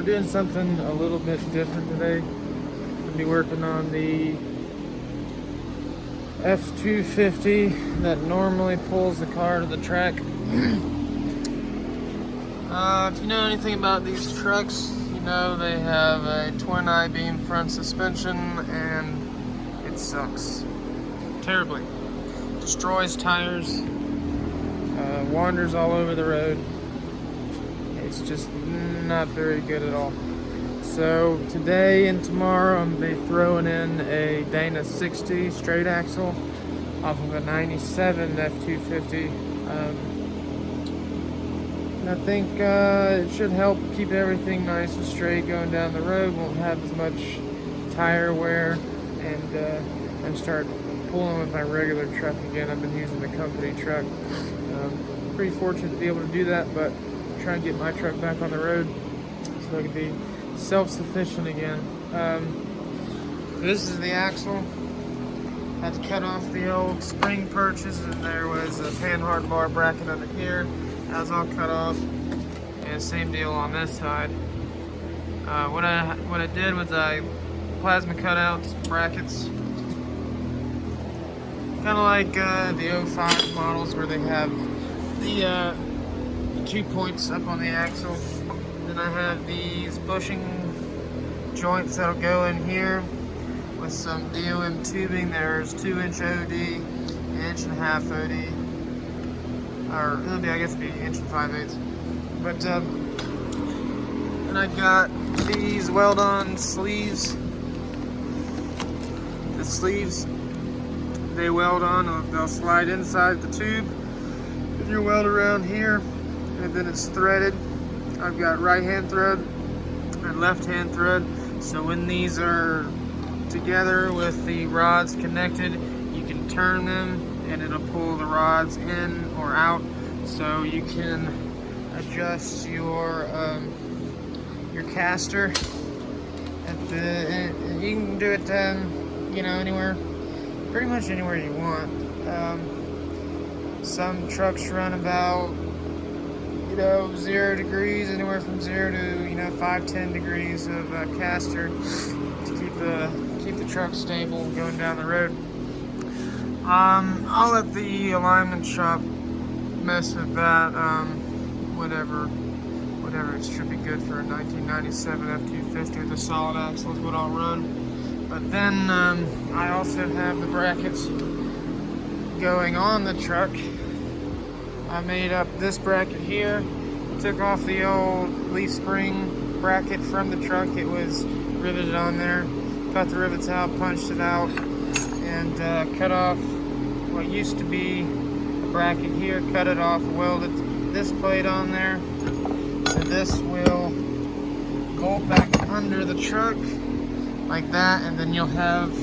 we're doing something a little bit different today. We'll be working on the F-250 that normally pulls the car to the track. If you know anything about these trucks, you know they have a twin I-beam front suspension and it sucks terribly. Destroys tires, wanders all over the road. It's just not very good at all. So today and tomorrow I'm going to be throwing in a Dana 60 straight axle off of a 97 F-250. And I think it should help keep everything nice and straight going down the road. Won't have as much tire wear, and start pulling with my regular truck again. I've been using the company truck. Pretty fortunate to be able to do that, but I'm trying to get my truck back on the road so I can be self-sufficient again. This is the axle. Had to cut off the old spring perches, and there was a panhard bar bracket under here. That was all cut off, and same deal on this side. What I did was I plasma cut out some brackets, kind of like the 05 models where they have the 2 points up on the axle. Then I have these bushing joints that'll go in here with some DOM tubing. There's 2-inch OD, 1.5 inch OD, or it'll be, I guess, be 1 5/8. But and I got these weld-on sleeves. The sleeves, they weld on, they'll slide inside the tube, and you weld around here, and then it's threaded. I've got right-hand thread and left-hand thread, so when these are together with the rods connected, you can turn them and it'll pull the rods in or out, so you can adjust your caster and you can do it you know, anywhere, pretty much anywhere you want. Some trucks run about 0 degrees, anywhere from 0 to 5-10 degrees of caster to keep the truck stable going down the road. I'll let the alignment shop mess with that. Whatever it should be good for a 1997 F-250 with a solid axle is what I'll run. But then I also have the brackets going on the truck. I made up this bracket here, took off the old leaf spring bracket from the truck. It was riveted on there, cut the rivets out, punched it out, and cut off what used to be a bracket here, cut it off, welded this plate on there. So this will bolt back under the truck like that, and then you'll have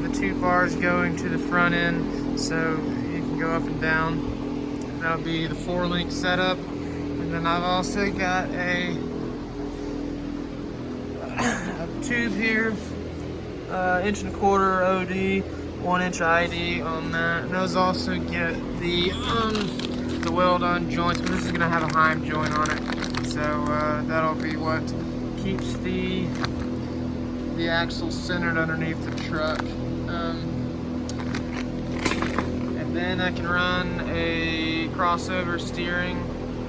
the 2 bars going to the front end, so you can go up and down. That'll be the 4-link setup. And then I've also got a tube here, 1.25 OD, 1-inch ID on that. And those also get the weld-on joints, but this is gonna have a Heim joint on it, so that'll be what keeps the axle centered underneath the truck. And then I can run a crossover steering.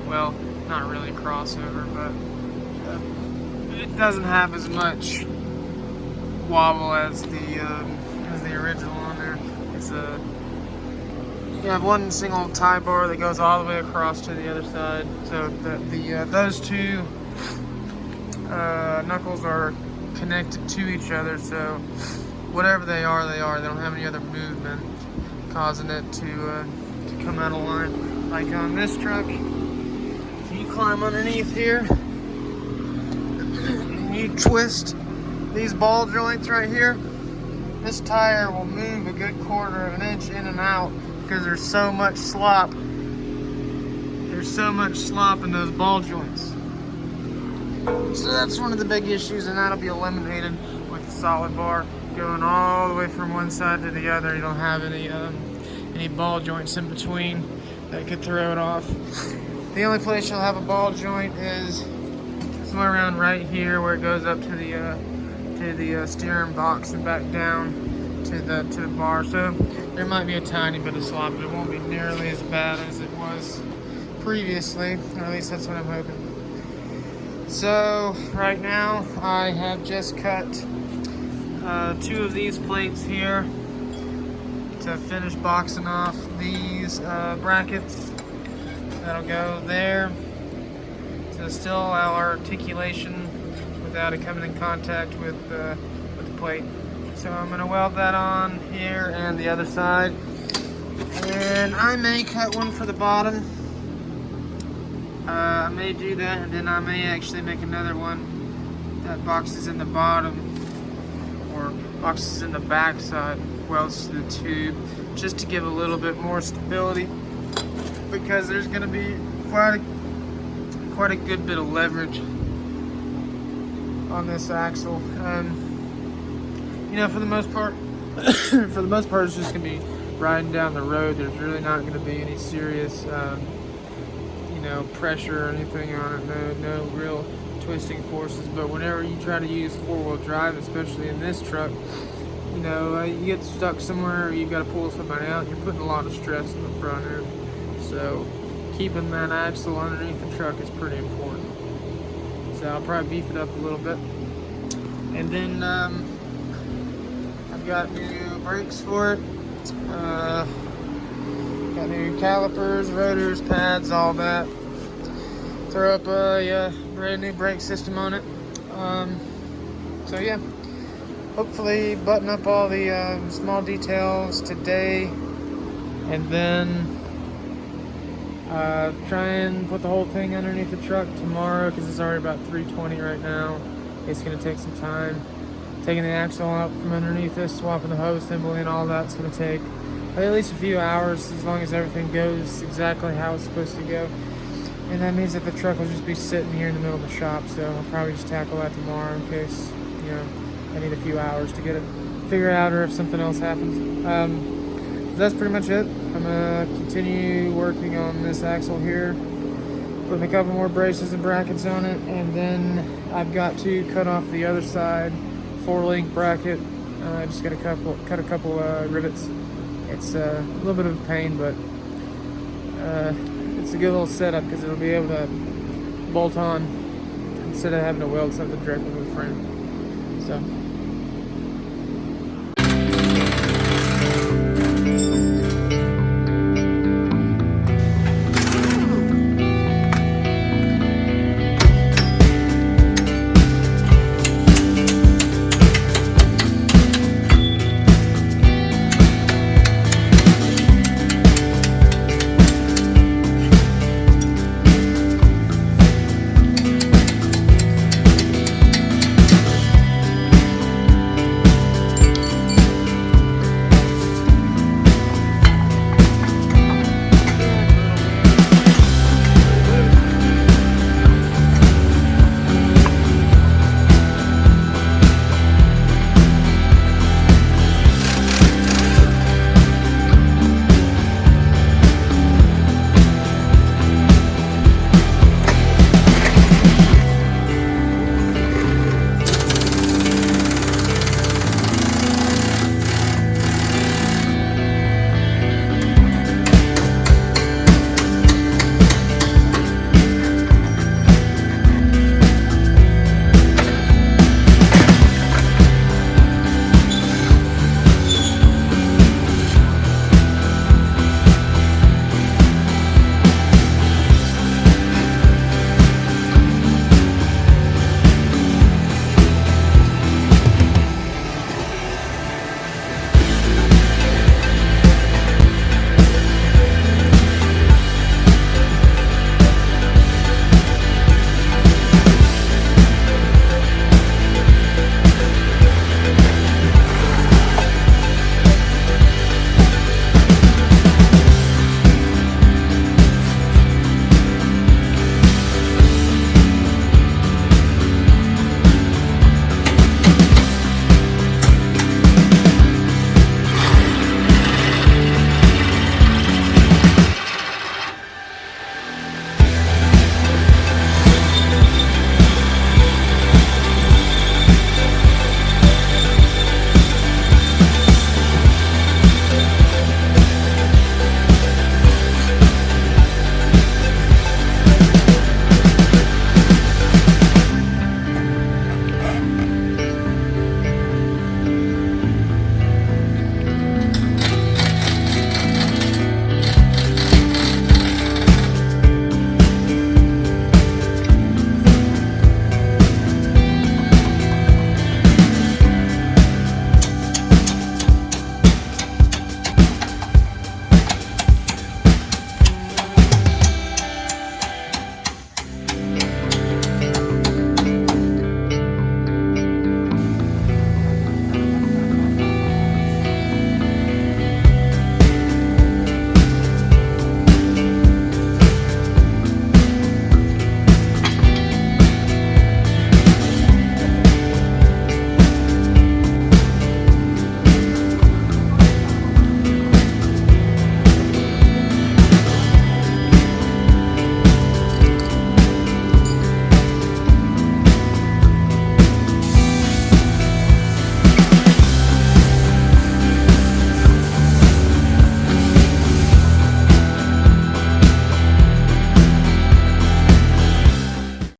Well, not really crossover, but it doesn't have as much wobble as the original on there. It's you have one single tie bar that goes all the way across to the other side. So those two knuckles are connected to each other. So whatever they are, they don't have any other movement causing it to come out of line. Like on this truck, if you climb underneath here and you twist these ball joints right here, this tire will move a good 1/4 inch in and out because there's so much slop. There's so much slop in those ball joints. So that's one of the big issues, and that'll be eliminated with the solid bar going all the way from one side to the other. You don't have any ball joints in between that could throw it off. The only place you'll have a ball joint is somewhere around right here where it goes up to the steering box and back down to the bar. So there might be a tiny bit of slop, but it won't be nearly as bad as it was previously, or at least that's what I'm hoping. So right now I have just cut 2 of these plates here to finish boxing off these brackets. That'll go there to still allow our articulation without it coming in contact with the plate. So I'm going to weld that on here and the other side, and I may cut one for the bottom. I may do that, and then I may actually make another one that boxes in the bottom or boxes in the back side, welds to the tube, just to give a little bit more stability, because there's going to be quite a good bit of leverage on this axle. You know, for the most part, it's just going to be riding down the road. There's really not going to be any serious, you know, pressure or anything on it. No real twisting forces. But whenever you try to use 4-wheel drive, especially in this truck, you know, you get stuck somewhere, or you've got to pull somebody out, you're putting a lot of stress on the front end. So keeping that axle underneath the truck is pretty important. So I'll probably beef it up a little bit. And then I've got new brakes for it. Got new calipers, rotors, pads, all that. Throw up a brand new brake system on it. So yeah, hopefully button up all the small details today, and then try and put the whole thing underneath the truck tomorrow, because it's already about 3:20 right now. It's going to take some time. Taking the axle out from underneath this, swapping the hose assembly and all that's going to take at least a few hours, as long as everything goes exactly how it's supposed to go. And that means that the truck will just be sitting here in the middle of the shop, so I'll probably just tackle that tomorrow in case, you know, I need a few hours to get it figured out, or if something else happens. So that's pretty much it. I'm going to continue working on this axle here, putting a couple more braces and brackets on it, and then I've got to cut off the other side 4-link bracket. I just got to cut a couple rivets. It's a little bit of a pain, but it's a good little setup, because it'll be able to bolt on instead of having to weld something directly with the frame. So